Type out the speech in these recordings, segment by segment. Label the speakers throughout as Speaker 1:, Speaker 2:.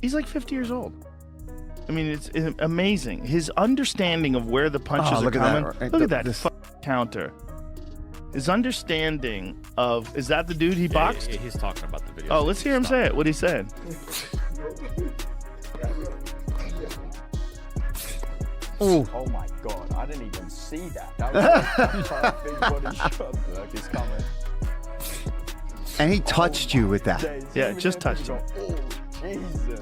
Speaker 1: He's like 50 years old. I mean, it's amazing. His understanding of where the punches are coming. Look at that counter. His understanding of, is that the dude he boxed?
Speaker 2: He's talking about the video.
Speaker 1: Oh, let's hear him say it. What he said.
Speaker 3: Ooh. Oh my God, I didn't even see that. That was a big body shot. Look, he's coming.
Speaker 4: And he touched you with that.
Speaker 1: Yeah, just touched him.
Speaker 3: Oh, Jesus.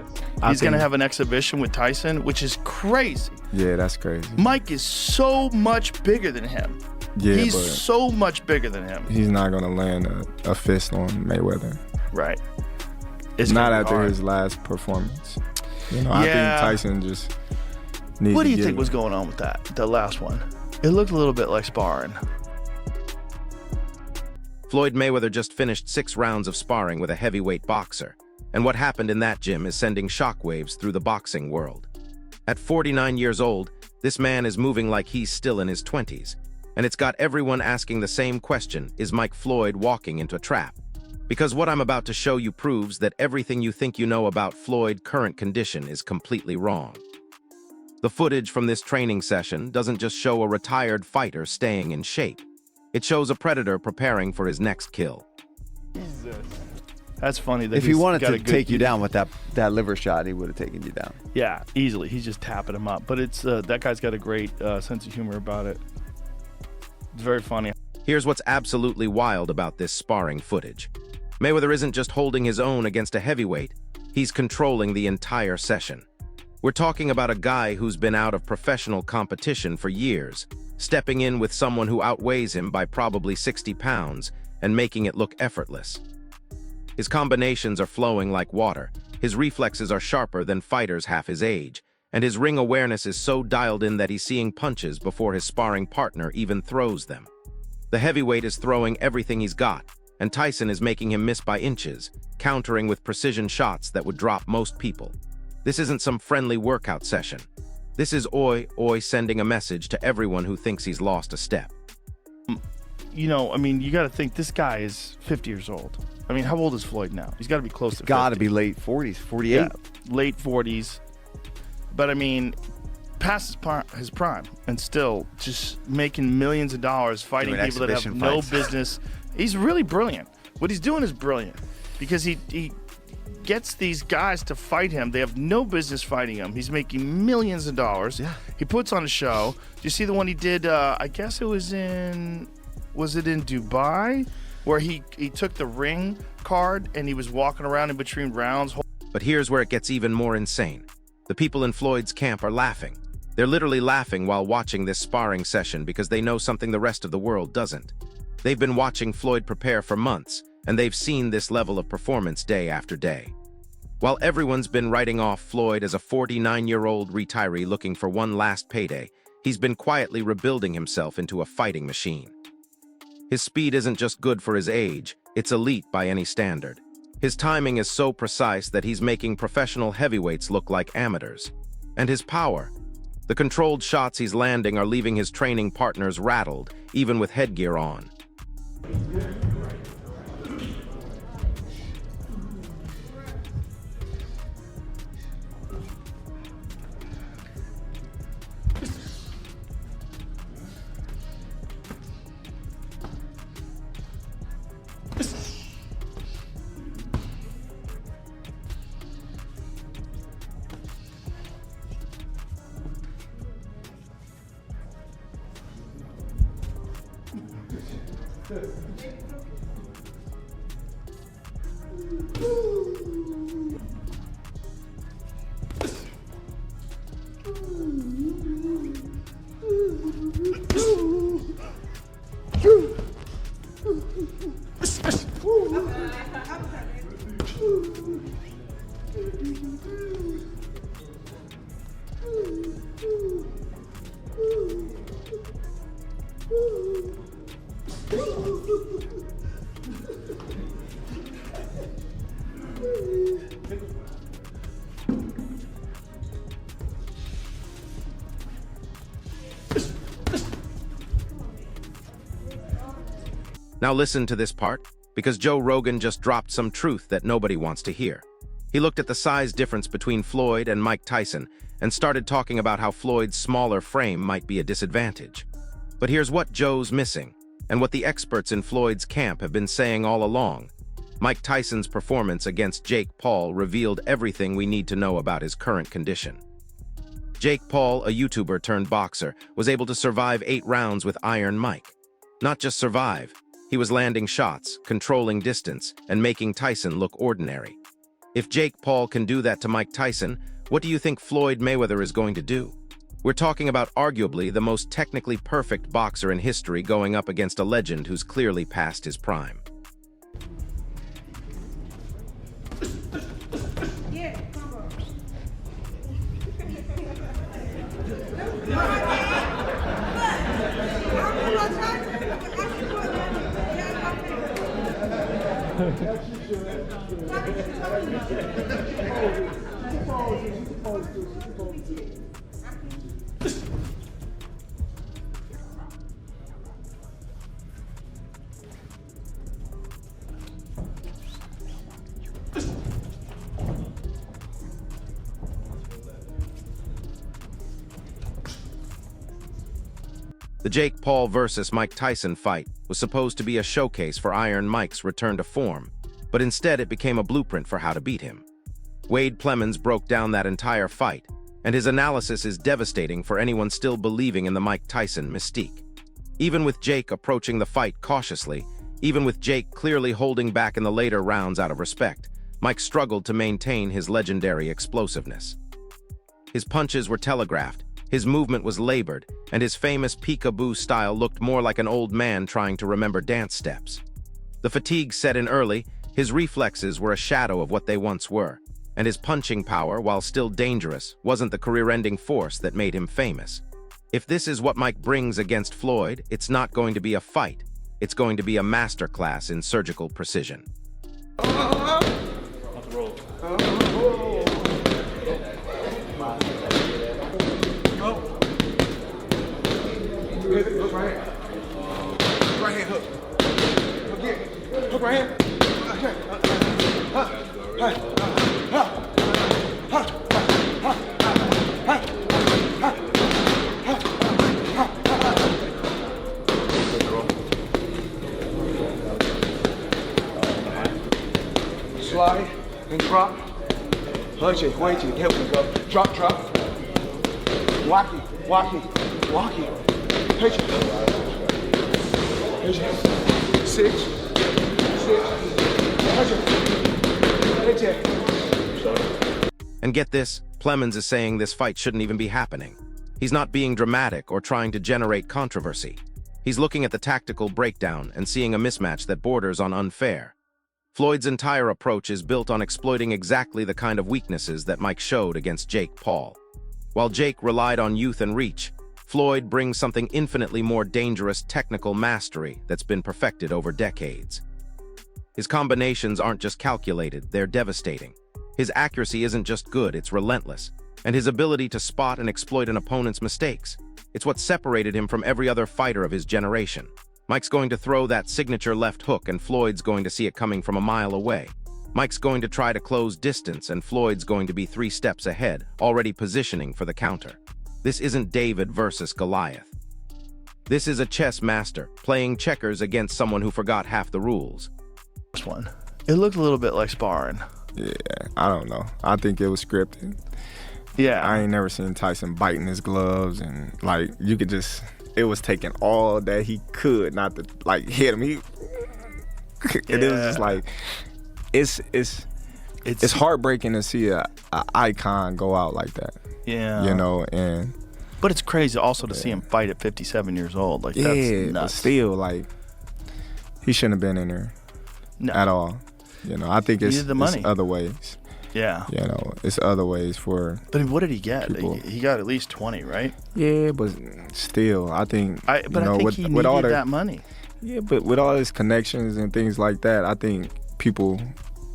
Speaker 1: He's going to have an exhibition with Tyson, which is crazy.
Speaker 5: Yeah, that's crazy.
Speaker 1: Mike is so much bigger than him.
Speaker 5: Yeah,
Speaker 1: he's
Speaker 5: but
Speaker 1: so much bigger than him.
Speaker 5: He's not going to land a fist on Mayweather.
Speaker 1: Right.
Speaker 5: It's not after his last performance. You know, I think Tyson just needs
Speaker 1: What do
Speaker 5: to
Speaker 1: you think was going on with that, the last one? It looked a little bit like sparring.
Speaker 6: Floyd Mayweather just finished 6 rounds of sparring with a heavyweight boxer, and what happened in that gym is sending shockwaves through the boxing world. At 49 years old, this man is moving like he's still in his 20s, and it's got everyone asking the same question: is Mike Floyd walking into a trap? Because what I'm about to show you proves that everything you think you know about Floyd's current condition is completely wrong. The footage from this training session doesn't just show a retired fighter staying in shape. It shows a predator preparing for his next kill.
Speaker 3: Jesus.
Speaker 1: That's funny. That
Speaker 4: if he wanted to take you down with that liver shot, he would have taken you down.
Speaker 1: Yeah, easily. He's just tapping him up. But it's that guy's got a great sense of humor about it. It's very funny.
Speaker 6: Here's what's absolutely wild about this sparring footage. Mayweather isn't just holding his own against a heavyweight, he's controlling the entire session. We're talking about a guy who's been out of professional competition for years, stepping in with someone who outweighs him by probably 60 pounds and making it look effortless. His combinations are flowing like water, his reflexes are sharper than fighters half his age, and his ring awareness is so dialed in that he's seeing punches before his sparring partner even throws them. The heavyweight is throwing everything he's got, and Tyson is making him miss by inches, countering with precision shots that would drop most people. This isn't some friendly workout session. This is oi sending a message to everyone who thinks he's lost a step.
Speaker 1: You know, I mean, you got to think this guy is 50 years old. I mean, how old is Floyd now? He's got to be close to 50.
Speaker 4: Got to be late 40s, 48.
Speaker 1: Yeah, late 40s. But I mean, past his prime, and still just making millions of dollars fighting people that have no business. He's really brilliant. What he's doing is brilliant because he gets these guys to fight him. They have no business fighting him. He's making millions of dollars.
Speaker 4: Yeah.
Speaker 1: He puts on a show. Do you see the one he did? I guess it was in Dubai, where he took the ring card and he was walking around in between rounds.
Speaker 6: But here's where it gets even more insane. The people in Floyd's camp are laughing. They're literally laughing while watching this sparring session because they know something the rest of the world doesn't. They've been watching Floyd prepare for months, and they've seen this level of performance day after day. While everyone's been writing off Floyd as a 49-year-old retiree looking for one last payday, he's been quietly rebuilding himself into a fighting machine. His speed isn't just good for his age, it's elite by any standard. His timing is so precise that he's making professional heavyweights look like amateurs. And his power. The controlled shots he's landing are leaving his training partners rattled, even with headgear on. Now listen to this part, because Joe Rogan just dropped some truth that nobody wants to hear. He looked at the size difference between Floyd and Mike Tyson and started talking about how Floyd's smaller frame might be a disadvantage. But here's what Joe's missing, and what the experts in Floyd's camp have been saying all along. Mike Tyson's performance against Jake Paul revealed everything we need to know about his current condition. Jake Paul, a YouTuber turned boxer, was able to survive 8 rounds with Iron Mike. Not just survive, he was landing shots, controlling distance, and making Tyson look ordinary. If Jake Paul can do that to Mike Tyson, what do you think Floyd Mayweather is going to do? We're talking about arguably the most technically perfect boxer in history going up against a legend who's clearly past his prime. The Jake Paul versus Mike Tyson fight was supposed to be a showcase for Iron Mike's return to form, but instead it became a blueprint for how to beat him. Wade Plemons broke down that entire fight, and his analysis is devastating for anyone still believing in the Mike Tyson mystique. Even with Jake approaching the fight cautiously, even with Jake clearly holding back in the later rounds out of respect, Mike struggled to maintain his legendary explosiveness. His punches were telegraphed, his movement was labored, and his famous peekaboo style looked more like an old man trying to remember dance steps. The fatigue set in early, his reflexes were a shadow of what they once were, and his punching power, while still dangerous, wasn't the career-ending force that made him famous. If this is what Mike brings against Floyd, it's not going to be a fight. It's going to be a masterclass in surgical precision.
Speaker 2: Right hand hook. Again. Hook right hand. Slide and drop. Punch it, wait till you get go. Drop, drop. Walking, walking, walking. Pitch it. Pitch it. 6, 6. Punch it. Pitch it.
Speaker 6: And get this, Plemons is saying this fight shouldn't even be happening. He's not being dramatic or trying to generate controversy. He's looking at the tactical breakdown and seeing a mismatch that borders on unfair. Floyd's entire approach is built on exploiting exactly the kind of weaknesses that Mike showed against Jake Paul. While Jake relied on youth and reach, Floyd brings something infinitely more dangerous technical mastery that's been perfected over decades. His combinations aren't just calculated, they're devastating. His accuracy isn't just good, it's relentless. And his ability to spot and exploit an opponent's mistakes, it's what separated him from every other fighter of his generation. Mike's going to throw that signature left hook and Floyd's going to see it coming from a mile away. Mike's going to try to close distance and Floyd's going to be 3 steps ahead, already positioning for the counter. This isn't David versus Goliath. This is a chess master playing checkers against someone who forgot half the rules.
Speaker 1: This one, it looked a little bit like sparring.
Speaker 5: Yeah, I don't know. I think it was scripted.
Speaker 1: Yeah.
Speaker 5: I ain't never seen Tyson biting his gloves and like you could just, it was taking all that he could not to like hit him. And it was just like, it's heartbreaking to see a icon go out like that.
Speaker 1: Yeah.
Speaker 5: You know, and
Speaker 1: but it's crazy also to see him fight at 57 years old. Like, that's nuts.
Speaker 5: But still, like, he shouldn't have been in there at all. You know, I think it's other ways.
Speaker 1: Yeah.
Speaker 5: You know, it's other ways for.
Speaker 1: But what did he get?
Speaker 5: People.
Speaker 1: He got at least 20, right?
Speaker 5: Yeah, but still, I think.
Speaker 1: I think he needed that money.
Speaker 5: Yeah, but with all his connections and things like that, I think people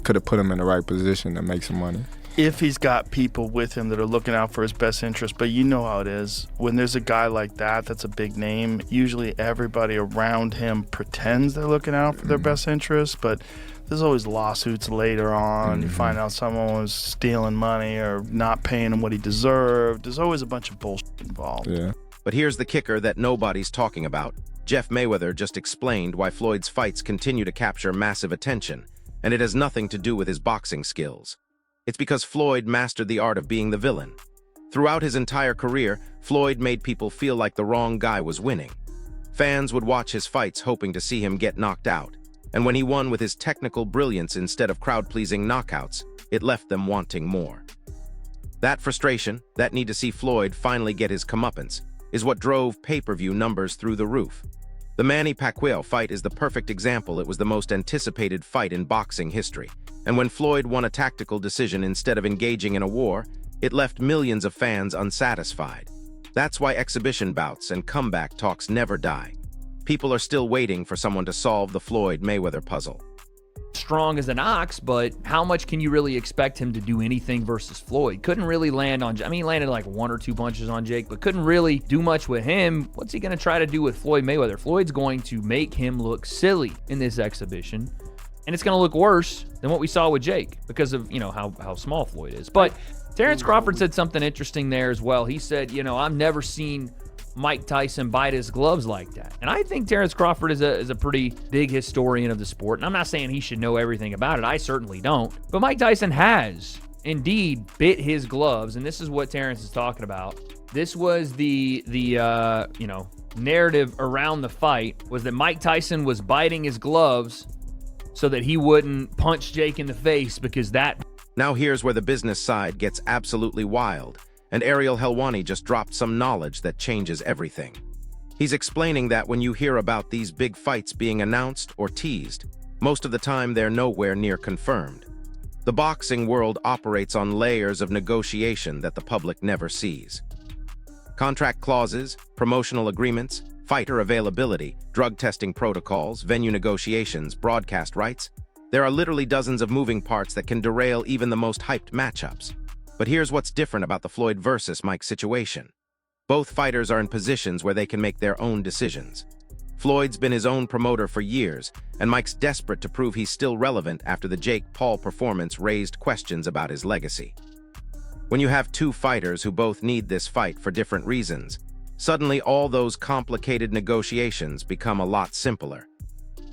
Speaker 5: could have put him in the right position to make some money.
Speaker 1: If he's got people with him that are looking out for his best interest. But you know how it is. When there's a guy like that, that's a big name, usually everybody around him pretends they're looking out for their best interest, but there's always lawsuits later on. You find out someone was stealing money or not paying him what he deserved. There's always a bunch of bullshit involved.
Speaker 5: Yeah.
Speaker 6: But here's the kicker that nobody's talking about. Jeff Mayweather just explained why Floyd's fights continue to capture massive attention, and it has nothing to do with his boxing skills. It's because Floyd mastered the art of being the villain. Throughout his entire career, Floyd made people feel like the wrong guy was winning. Fans would watch his fights hoping to see him get knocked out, and when he won with his technical brilliance instead of crowd-pleasing knockouts, it left them wanting more. That frustration, that need to see Floyd finally get his comeuppance, is what drove pay-per-view numbers through the roof. The Manny Pacquiao fight is the perfect example. It was the most anticipated fight in boxing history, and when Floyd won a tactical decision instead of engaging in a war, it left millions of fans unsatisfied. That's why exhibition bouts and comeback talks never die. People are still waiting for someone to solve the Floyd-Mayweather puzzle.
Speaker 7: Strong as an ox, but how much can you really expect him to do anything versus Floyd? Couldn't really land on, I mean, he landed like 1 or 2 punches on Jake, but couldn't really do much with him. What's he going to try to do with Floyd Mayweather? Floyd's going to make him look silly in this exhibition, and it's going to look worse than what we saw with Jake because of, you know, how small Floyd is. But Terrence Crawford said something interesting there as well. He said, you know, I've never seen Mike Tyson bite his gloves like that. And I think Terrence Crawford is a pretty big historian of the sport. And I'm not saying he should know everything about it. I certainly don't. But Mike Tyson has indeed bit his gloves. And this is what Terrence is talking about. This was the narrative around the fight was that Mike Tyson was biting his gloves so that he wouldn't punch Jake in the face because that...
Speaker 6: Now here's where the business side gets absolutely wild. And Ariel Helwani just dropped some knowledge that changes everything. He's explaining that when you hear about these big fights being announced or teased, most of the time they're nowhere near confirmed. The boxing world operates on layers of negotiation that the public never sees. Contract clauses, promotional agreements, fighter availability, drug testing protocols, venue negotiations, broadcast rights. There are literally dozens of moving parts that can derail even the most hyped matchups. But here's what's different about the Floyd versus Mike situation. Both fighters are in positions where they can make their own decisions. Floyd's been his own promoter for years, and Mike's desperate to prove he's still relevant after the Jake Paul performance raised questions about his legacy. When you have 2 fighters who both need this fight for different reasons, suddenly all those complicated negotiations become a lot simpler.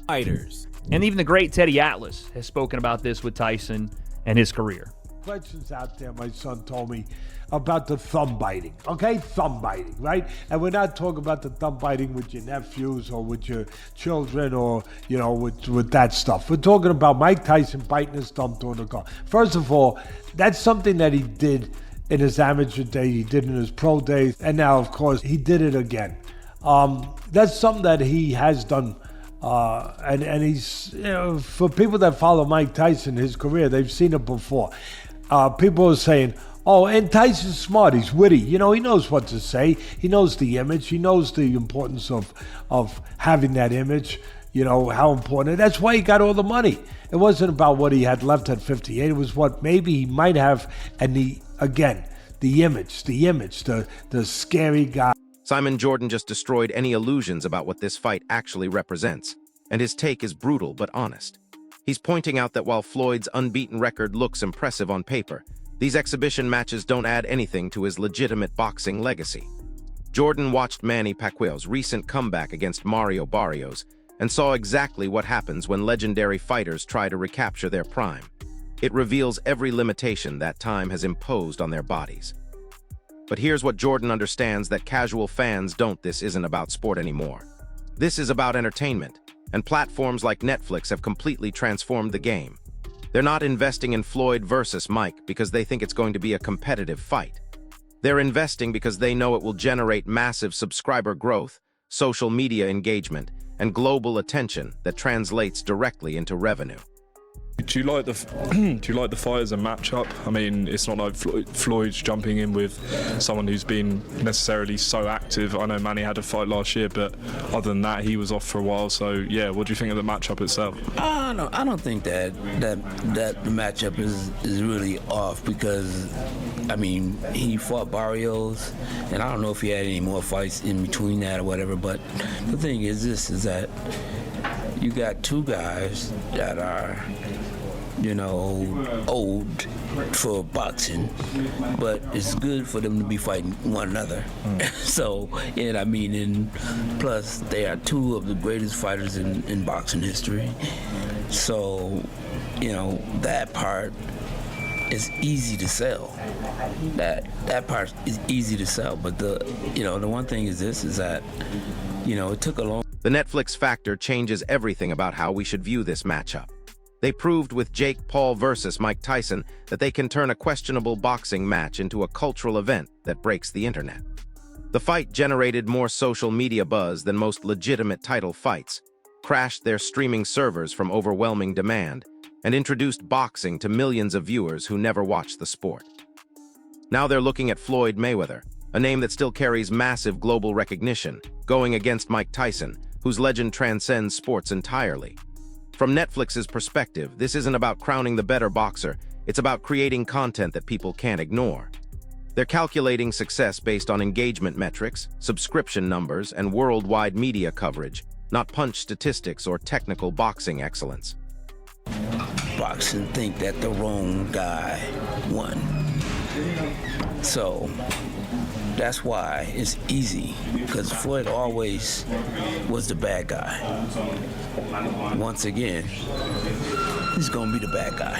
Speaker 7: Fighters. And even the great Teddy Atlas has spoken about this with Tyson and his career.
Speaker 8: Questions out there, my son told me, about the thumb biting, okay? Thumb biting, right? And we're not talking about the thumb biting with your nephews or with your children or, you know, with that stuff. We're talking about Mike Tyson biting his thumb during the car. First of all, that's something that he did in his amateur day, he did in his pro days, and now, of course, he did it again. That's something that he has done. And he's, you know, for people that follow Mike Tyson, his career, they've seen it before. People are saying, oh, and Tyson's smart, he's witty. You know, he knows what to say. He knows the image. He knows the importance of having that image, you know, how important. That's why he got all the money. It wasn't about what he had left at 58. It was what maybe he might have, and the image, the scary guy.
Speaker 6: Simon Jordan just destroyed any illusions about what this fight actually represents, and his take is brutal but honest. He's pointing out that while Floyd's unbeaten record looks impressive on paper, these exhibition matches don't add anything to his legitimate boxing legacy. Jordan watched Manny Pacquiao's recent comeback against Mario Barrios and saw exactly what happens when legendary fighters try to recapture their prime. It reveals every limitation that time has imposed on their bodies. But here's what Jordan understands that casual fans don't. This isn't about sport anymore. This is about entertainment, and platforms like Netflix have completely transformed the game. They're not investing in Floyd versus Mike because they think it's going to be a competitive fight. They're investing because they know it will generate massive subscriber growth, social media engagement, and global attention that translates directly into revenue.
Speaker 9: Do you like the fight as a matchup? I mean, it's not like Floyd's jumping in with someone who's been necessarily so active. I know Manny had a fight last year, but other than that, he was off for a while. So yeah, what do you think of the matchup itself?
Speaker 10: I don't think that the matchup is really off because, I mean, he fought Barrios, and I don't know if he had any more fights in between that or whatever. But the thing is, this is that, you got two guys that are, old for boxing, but it's good for them to be fighting one another. So, and plus they are two of the greatest fighters in boxing history. So, that part is easy to sell. That part is easy to sell. But the one thing is that, it took a long.
Speaker 6: The Netflix factor changes everything about how we should view this matchup. They proved with Jake Paul versus Mike Tyson that they can turn a questionable boxing match into a cultural event that breaks the internet. The fight generated more social media buzz than most legitimate title fights, crashed their streaming servers from overwhelming demand, and introduced boxing to millions of viewers who never watched the sport. Now they're looking at Floyd Mayweather, a name that still carries massive global recognition, going against Mike Tyson, whose legend transcends sports entirely. From Netflix's perspective, this isn't about crowning the better boxer, it's about creating content that people can't ignore. They're calculating success based on engagement metrics, subscription numbers, and worldwide media coverage, not punch statistics or technical boxing excellence.
Speaker 10: Boxing think that the wrong guy won. So that's why it's easy, because Floyd always was the bad guy. Once again, he's gonna be the bad guy.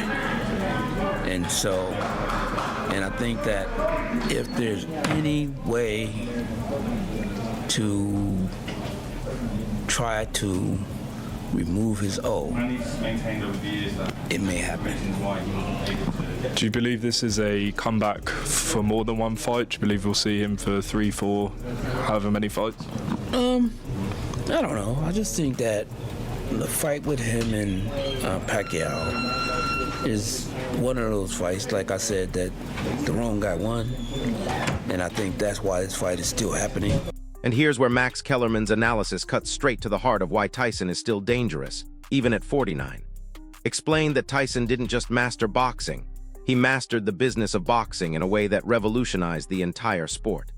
Speaker 10: And I think that if there's any way to try to remove his O, it may happen.
Speaker 9: Do you believe this is a comeback for more than one fight? Do you believe we'll see him for 3, 4, however many fights?
Speaker 10: I don't know. I just think that the fight with him and Pacquiao is one of those fights, like I said, that the wrong guy won. And I think that's why this fight is still happening.
Speaker 6: And here's where Max Kellerman's analysis cuts straight to the heart of why Tyson is still dangerous, even at 49. Explained that Tyson didn't just master boxing, he mastered the business of boxing in a way that revolutionized the entire sport.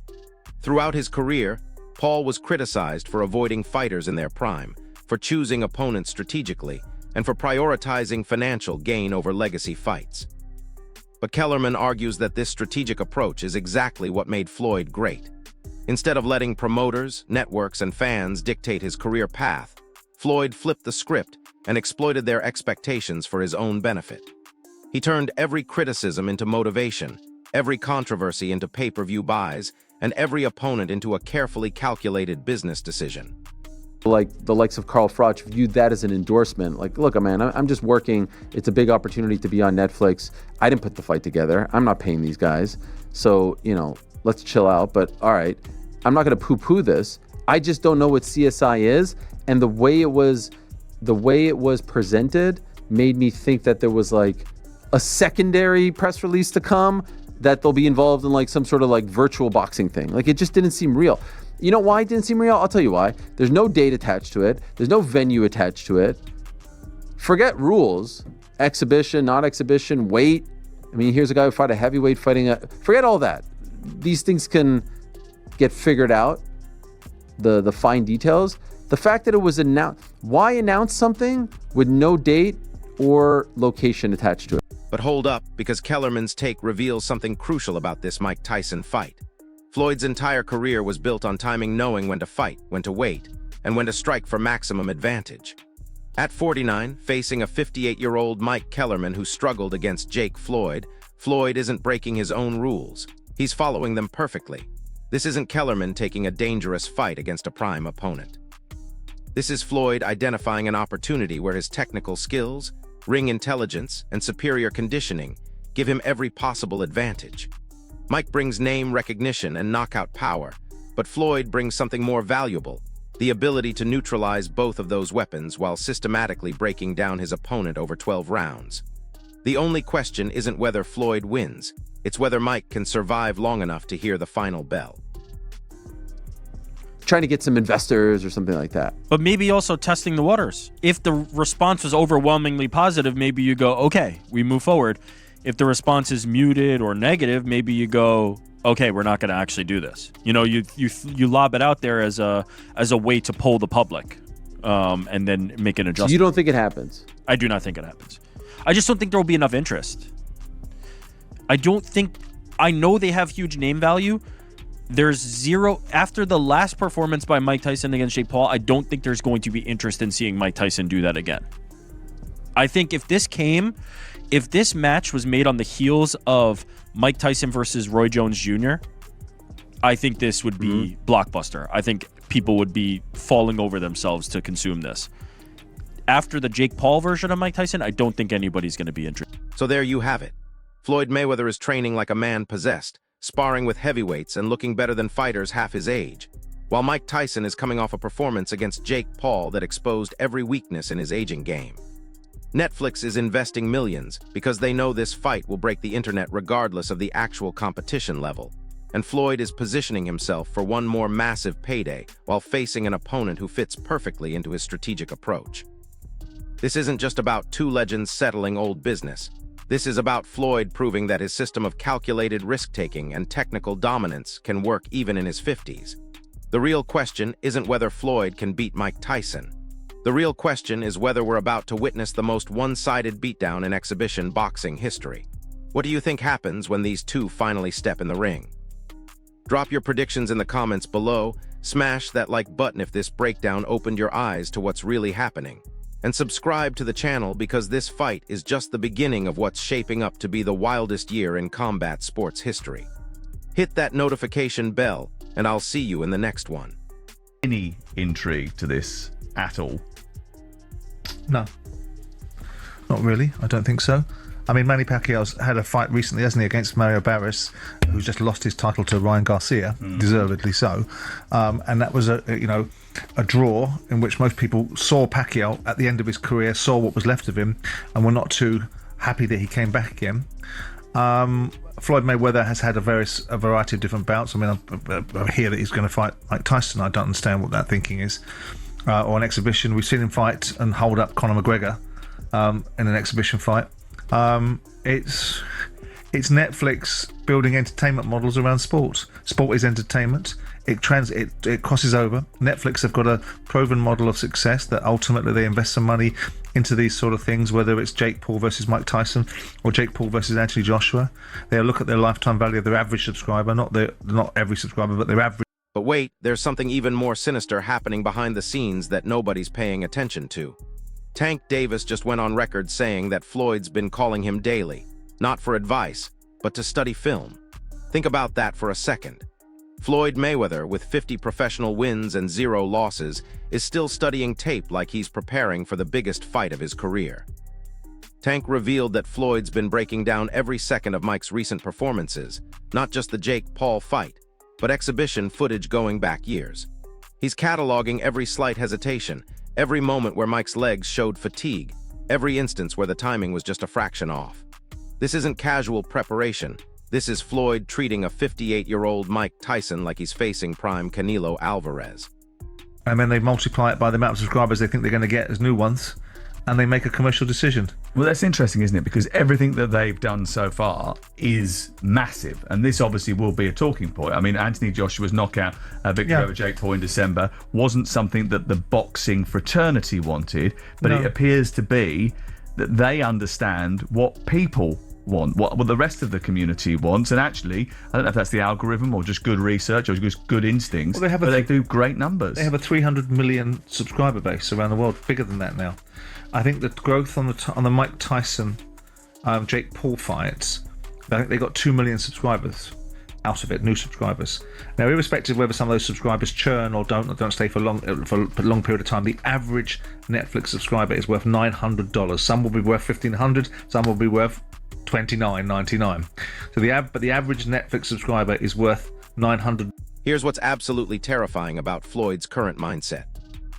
Speaker 6: Throughout his career, Paul was criticized for avoiding fighters in their prime, for choosing opponents strategically, and for prioritizing financial gain over legacy fights. But Kellerman argues that this strategic approach is exactly what made Floyd great. Instead of letting promoters, networks, and fans dictate his career path, Floyd flipped the script and exploited their expectations for his own benefit. He turned every criticism into motivation, every controversy into pay-per-view buys, and every opponent into a carefully calculated business decision.
Speaker 11: Like the likes of Carl Froch viewed that as an endorsement. Like, look, man, I'm just working. It's a big opportunity to be on Netflix. I didn't put the fight together. I'm not paying these guys. So, let's chill out. But all right, I'm not going to poo-poo this. I just don't know what CSI is. And the way it was presented made me think that there was like a secondary press release to come, that they'll be involved in like some sort of like virtual boxing thing. Like, it just didn't seem real. You know why it didn't seem real? I'll tell you why. There's no date attached to it. There's no venue attached to it. Forget rules, exhibition, not exhibition, weight. I mean, here's a guy who fought a heavyweight fighting forget all that. These things can get figured out, the fine details. The fact that it was announced, why announce something with no date or location attached to it?
Speaker 6: But hold up, because Kellerman's take reveals something crucial about this Mike Tyson fight. Floyd's entire career was built on timing, knowing when to fight, when to wait, and when to strike for maximum advantage. At 49, facing a 58-year-old Mike Kellerman who struggled against Jake Floyd, Floyd isn't breaking his own rules. He's following them perfectly. This isn't Kellerman taking a dangerous fight against a prime opponent. This is Floyd identifying an opportunity where his technical skills, ring intelligence, and superior conditioning give him every possible advantage. Mike brings name recognition and knockout power, but Floyd brings something more valuable, the ability to neutralize both of those weapons while systematically breaking down his opponent over 12 rounds. The only question isn't whether Floyd wins, it's whether Mike can survive long enough to hear the final bell.
Speaker 11: Trying to get some investors or something like that.
Speaker 12: But maybe also testing the waters. If the response was overwhelmingly positive, maybe you go, okay, we move forward. If the response is muted or negative, maybe you go, okay, we're not going to actually do this. You lob it out there as a way to poll the public. and then make an adjustment.
Speaker 11: You don't think it happens?
Speaker 12: I do not think it happens. I just don't think there will be enough interest. I know they have huge name value. There's zero after the last performance by Mike Tyson against Jake Paul. I don't think there's going to be interest in seeing Mike Tyson do that again. I think if this match was made on the heels of Mike Tyson versus Roy Jones Jr., I think this would be blockbuster. I think people would be falling over themselves to consume this. After the Jake Paul version of Mike Tyson, I don't think anybody's going to be interested.
Speaker 6: So there you have it. Floyd Mayweather is training like a man possessed, sparring with heavyweights and looking better than fighters half his age, while Mike Tyson is coming off a performance against Jake Paul that exposed every weakness in his aging game. Netflix is investing millions because they know this fight will break the internet regardless of the actual competition level, and Floyd is positioning himself for one more massive payday while facing an opponent who fits perfectly into his strategic approach. This isn't just about two legends settling old business. This is about Floyd proving that his system of calculated risk-taking and technical dominance can work even in his 50s. The real question isn't whether Floyd can beat Mike Tyson. The real question is whether we're about to witness the most one-sided beatdown in exhibition boxing history. What do you think happens when these two finally step in the ring? Drop your predictions in the comments below, smash that like button if this breakdown opened your eyes to what's really happening, and subscribe to the channel because this fight is just the beginning of what's shaping up to be the wildest year in combat sports history. Hit that notification bell, and I'll see you in the next one.
Speaker 13: Any intrigue to this at all?
Speaker 14: No, not really. I don't think so. I mean, Manny Pacquiao's had a fight recently, hasn't he, against Mario Barris, who's just lost his title to Ryan Garcia, deservedly so. And that was a draw in which most people saw Pacquiao at the end of his career, saw what was left of him, and were not too happy that he came back again. Floyd Mayweather has had a variety of different bouts. I mean, I hear that he's going to fight Mike Tyson. I don't understand what that thinking is. Or an exhibition. We've seen him fight and hold up Conor McGregor in an exhibition fight. It's Netflix building entertainment models around sport. Sport is entertainment. It crosses over. Netflix have got a proven model of success that ultimately they invest some money into these sort of things, whether it's Jake Paul versus Mike Tyson or Jake Paul versus Anthony Joshua. They'll look at their lifetime value of their average subscriber, not every subscriber, but their average.
Speaker 6: But wait, there's something even more sinister happening behind the scenes that nobody's paying attention to. Tank Davis just went on record saying that Floyd's been calling him daily, not for advice, but to study film. Think about that for a second. Floyd Mayweather, with 50 professional wins and 0 losses, is still studying tape like he's preparing for the biggest fight of his career. Tank revealed that Floyd's been breaking down every second of Mike's recent performances, not just the Jake Paul fight, but exhibition footage going back years. He's cataloging every slight hesitation, every moment where Mike's legs showed fatigue, every instance where the timing was just a fraction off. This isn't casual preparation. This is Floyd treating a 58-year-old Mike Tyson like he's facing prime Canelo Alvarez.
Speaker 14: And then they multiply it by the amount of subscribers they think they're going to get as new ones, and they make a commercial decision.
Speaker 13: Well, that's interesting, isn't it? Because everything that they've done so far is massive, and this obviously will be a talking point. I mean, Anthony Joshua's knockout victory over Jake Paul in December wasn't something that the boxing fraternity wanted, but it appears to be that they understand what people want, what the rest of the community wants, and actually, I don't know if that's the algorithm or just good research or just good instincts, but they do great numbers.
Speaker 14: They have a 300 million subscriber base around the world, bigger than that now. I think the growth on the Mike Tyson, Jake Paul fights, I think they got 2 million subscribers out of it, new subscribers. Now, irrespective of whether some of those subscribers churn or don't stay for a long period of time, the average Netflix subscriber is worth $900. Some will be worth $1,500, some will be worth $29.99. So the average Netflix subscriber is worth $900.
Speaker 6: Here's what's absolutely terrifying about Floyd's current mindset.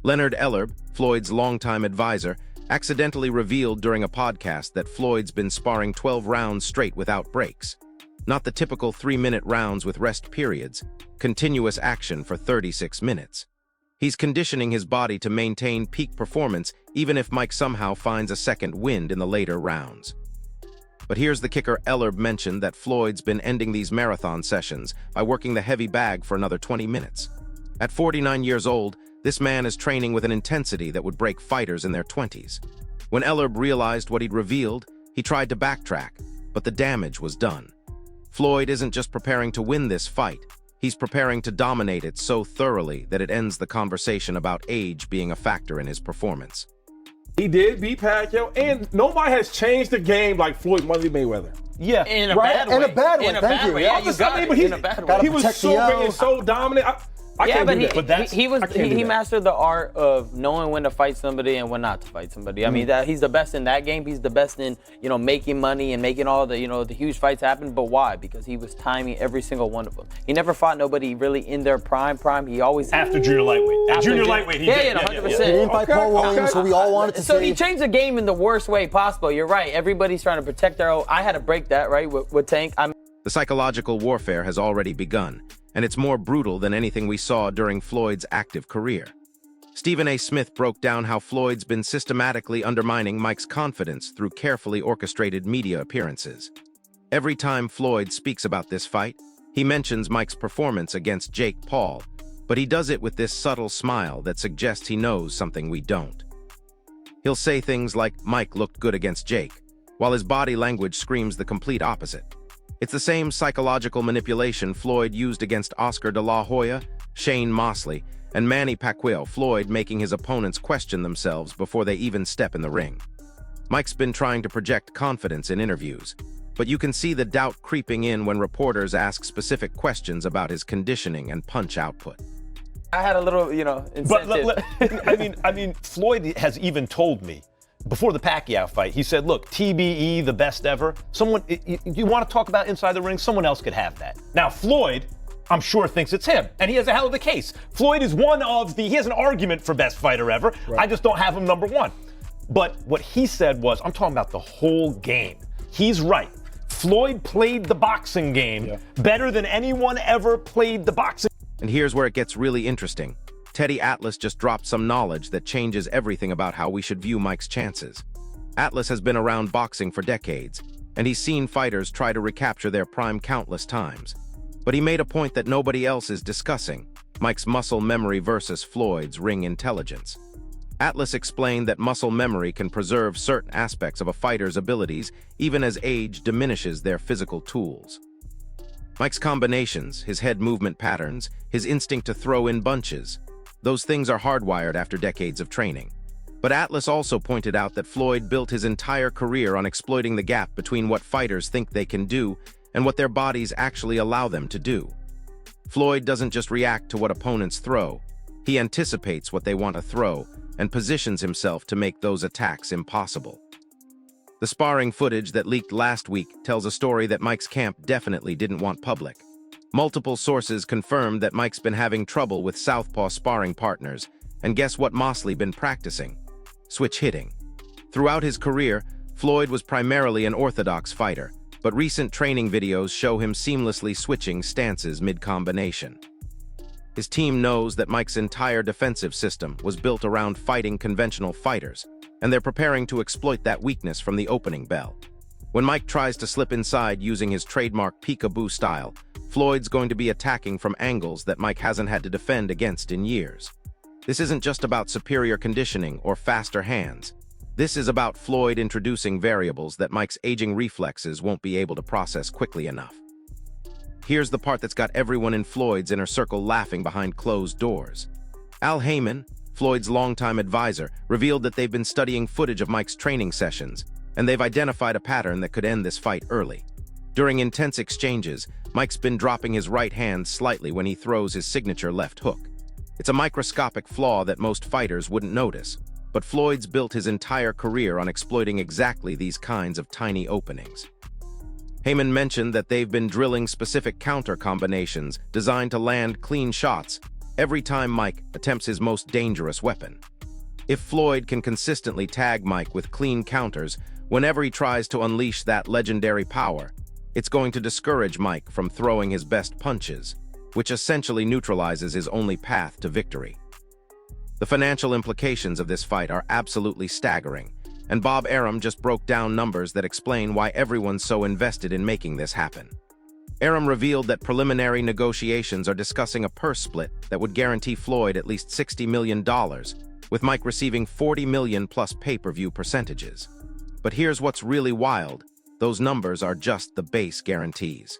Speaker 6: Leonard Ellerb, Floyd's longtime advisor, accidentally revealed during a podcast that Floyd's been sparring 12 rounds straight without breaks. Not the typical 3-minute rounds with rest periods, continuous action for 36 minutes. He's conditioning his body to maintain peak performance even if Mike somehow finds a second wind in the later rounds. But here's the kicker. Ellerb mentioned that Floyd's been ending these marathon sessions by working the heavy bag for another 20 minutes. At 49 years old, This man is training with an intensity that would break fighters in their 20s. When Ellerb realized what he'd revealed, he tried to backtrack, but the damage was done. Floyd isn't just preparing to win this fight, he's preparing to dominate it so thoroughly that it ends the conversation about age being a factor in his performance.
Speaker 15: He did beat Pacquiao, and nobody has changed the game like Floyd Money Mayweather.
Speaker 16: Yeah,
Speaker 15: in a bad way.
Speaker 16: In a bad way.
Speaker 15: In a
Speaker 16: Thank
Speaker 15: bad
Speaker 16: you.
Speaker 15: way.
Speaker 16: Yeah,
Speaker 15: I'm
Speaker 16: you
Speaker 15: just-
Speaker 16: got
Speaker 15: I mean,
Speaker 16: it.
Speaker 15: but he,
Speaker 16: In a bad way.
Speaker 15: he was
Speaker 16: Protect
Speaker 15: so
Speaker 16: the
Speaker 15: great and so dominant. I
Speaker 17: Yeah,
Speaker 15: can't
Speaker 17: but
Speaker 15: do that.
Speaker 17: he mastered the art of knowing when to fight somebody and when not to fight somebody. I mean, he's the best in that game. He's the best in, making money and making all the, the huge fights happen. But why? Because he was timing every single one of them. He never fought nobody really in their prime. He always
Speaker 16: After junior lightweight. Junior lightweight, he did.
Speaker 17: 100%.
Speaker 16: He didn't fight Paul Williams, so we all wanted to
Speaker 17: So
Speaker 16: see.
Speaker 17: he changed the game in the worst way possible. You're right. Everybody's trying to protect their own. I had to break that, right, with Tank.
Speaker 6: The psychological warfare has already begun, and it's more brutal than anything we saw during Floyd's active career. Stephen A. Smith broke down how Floyd's been systematically undermining Mike's confidence through carefully orchestrated media appearances. Every time Floyd speaks about this fight, he mentions Mike's performance against Jake Paul, but he does it with this subtle smile that suggests he knows something we don't. He'll say things like, "Mike looked good against Jake," while his body language screams the complete opposite. It's the same psychological manipulation Floyd used against Oscar de la Hoya, Shane Mosley, and Manny Pacquiao, Floyd making his opponents question themselves before they even step in the ring. Mike's been trying to project confidence in interviews, but you can see the doubt creeping in when reporters ask specific questions about his conditioning and punch output.
Speaker 17: I had a little, incentive.
Speaker 16: But I mean, Floyd has even told me before the Pacquiao fight, he said, look, TBE, the best ever. You want to talk about inside the ring, someone else could have that. Now, Floyd, I'm sure thinks it's him, and he has a hell of a case. Floyd is he has an argument for best fighter ever. Right. I just don't have him number one. But what he said was, I'm talking about the whole game. He's right. Floyd played the boxing game better than anyone ever played the boxing.
Speaker 6: And here's where it gets really interesting. Teddy Atlas just dropped some knowledge that changes everything about how we should view Mike's chances. Atlas has been around boxing for decades, and he's seen fighters try to recapture their prime countless times. But he made a point that nobody else is discussing: Mike's muscle memory versus Floyd's ring intelligence. Atlas explained that muscle memory can preserve certain aspects of a fighter's abilities even as age diminishes their physical tools. Mike's combinations, his head movement patterns, his instinct to throw in bunches, those things are hardwired after decades of training. But Atlas also pointed out that Floyd built his entire career on exploiting the gap between what fighters think they can do and what their bodies actually allow them to do. Floyd doesn't just react to what opponents throw, he anticipates what they want to throw and positions himself to make those attacks impossible. The sparring footage that leaked last week tells a story that Mike's camp definitely didn't want public. Multiple sources confirmed that Mike's been having trouble with southpaw sparring partners, and guess what Mosley been practicing? Switch hitting. Throughout his career, Floyd was primarily an orthodox fighter, but recent training videos show him seamlessly switching stances mid-combination. His team knows that Mike's entire defensive system was built around fighting conventional fighters, and they're preparing to exploit that weakness from the opening bell. When Mike tries to slip inside using his trademark peekaboo style, Floyd's going to be attacking from angles that Mike hasn't had to defend against in years. This isn't just about superior conditioning or faster hands. This is about Floyd introducing variables that Mike's aging reflexes won't be able to process quickly enough. Here's the part that's got everyone in Floyd's inner circle laughing behind closed doors. Al Heyman, Floyd's longtime advisor, revealed that they've been studying footage of Mike's training sessions, and they've identified a pattern that could end this fight early. During intense exchanges, Mike's been dropping his right hand slightly when he throws his signature left hook. It's a microscopic flaw that most fighters wouldn't notice, but Floyd's built his entire career on exploiting exactly these kinds of tiny openings. Heyman mentioned that they've been drilling specific counter combinations designed to land clean shots every time Mike attempts his most dangerous weapon. If Floyd can consistently tag Mike with clean counters whenever he tries to unleash that legendary power, it's going to discourage Mike from throwing his best punches, which essentially neutralizes his only path to victory. The financial implications of this fight are absolutely staggering, and Bob Arum just broke down numbers that explain why everyone's so invested in making this happen. Arum revealed that preliminary negotiations are discussing a purse split that would guarantee Floyd at least $60 million, with Mike receiving $40 million plus pay-per-view percentages. But here's what's really wild. Those numbers are just the base guarantees.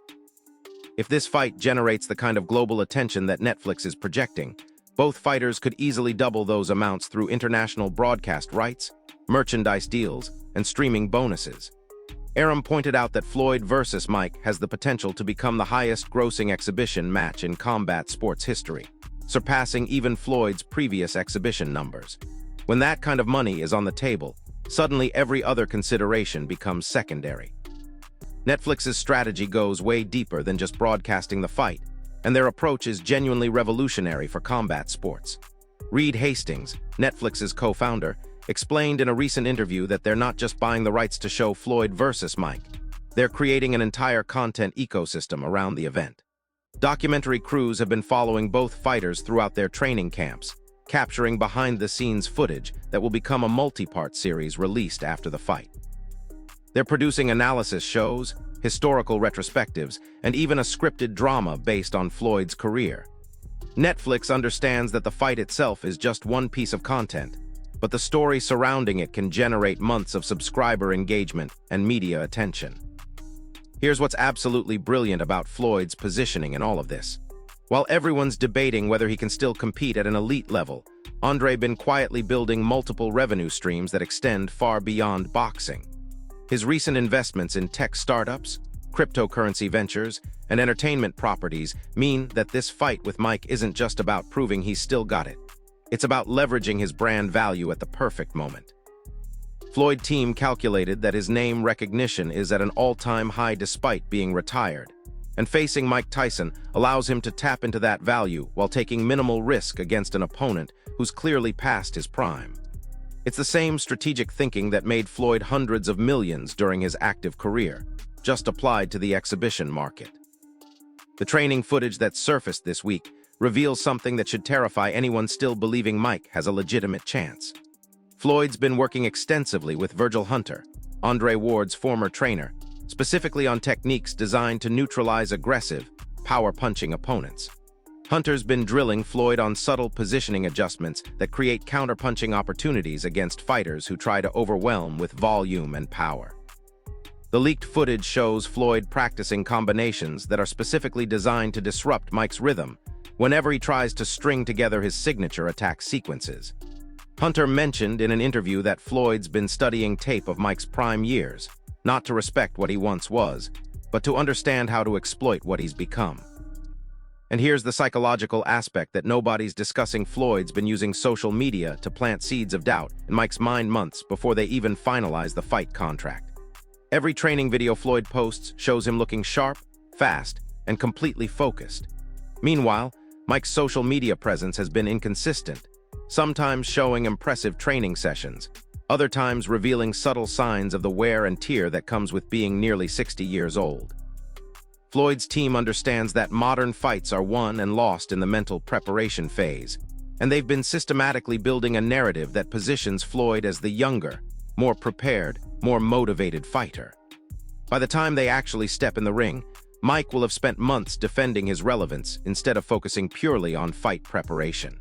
Speaker 6: If this fight generates the kind of global attention that Netflix is projecting, both fighters could easily double those amounts through international broadcast rights, merchandise deals, and streaming bonuses. Arum pointed out that Floyd versus Mike has the potential to become the highest-grossing exhibition match in combat sports history, surpassing even Floyd's previous exhibition numbers. When that kind of money is on the table, suddenly every other consideration becomes secondary. Netflix's strategy goes way deeper than just broadcasting the fight, and their approach is genuinely revolutionary for combat sports. Reed Hastings, Netflix's co-founder, explained in a recent interview that they're not just buying the rights to show Floyd versus Mike. They're creating an entire content ecosystem around the event. Documentary crews have been following both fighters throughout their training camps, capturing behind-the-scenes footage that will become a multi-part series released after the fight. They're producing analysis shows, historical retrospectives, and even a scripted drama based on Floyd's career. Netflix understands that the fight itself is just one piece of content, but the story surrounding it can generate months of subscriber engagement and media attention. Here's what's absolutely brilliant about Floyd's positioning in all of this. While everyone's debating whether he can still compete at an elite level, Andre's been quietly building multiple revenue streams that extend far beyond boxing. His recent investments in tech startups, cryptocurrency ventures, and entertainment properties mean that this fight with Mike isn't just about proving he's still got it. It's about leveraging his brand value at the perfect moment. Floyd team calculated that his name recognition is at an all-time high despite being retired, and facing Mike Tyson allows him to tap into that value while taking minimal risk against an opponent who's clearly past his prime. It's the same strategic thinking that made Floyd hundreds of millions during his active career, just applied to the exhibition market. The training footage that surfaced this week reveals something that should terrify anyone still believing Mike has a legitimate chance. Floyd's been working extensively with Virgil Hunter, Andre Ward's former trainer, specifically on techniques designed to neutralize aggressive, power-punching opponents. Hunter's been drilling Floyd on subtle positioning adjustments that create counter-punching opportunities against fighters who try to overwhelm with volume and power. The leaked footage shows Floyd practicing combinations that are specifically designed to disrupt Mike's rhythm whenever he tries to string together his signature attack sequences. Hunter mentioned in an interview that Floyd's been studying tape of Mike's prime years, not to respect what he once was, but to understand how to exploit what he's become. And here's the psychological aspect that nobody's discussing. Floyd's been using social media to plant seeds of doubt in Mike's mind months before they even finalize the fight contract. Every training video Floyd posts shows him looking sharp, fast, and completely focused. Meanwhile, Mike's social media presence has been inconsistent, sometimes showing impressive training sessions, other times revealing subtle signs of the wear and tear that comes with being nearly 60 years old. Floyd's team understands that modern fights are won and lost in the mental preparation phase, and they've been systematically building a narrative that positions Floyd as the younger, more prepared, more motivated fighter. By the time they actually step in the ring, Mike will have spent months defending his relevance instead of focusing purely on fight preparation.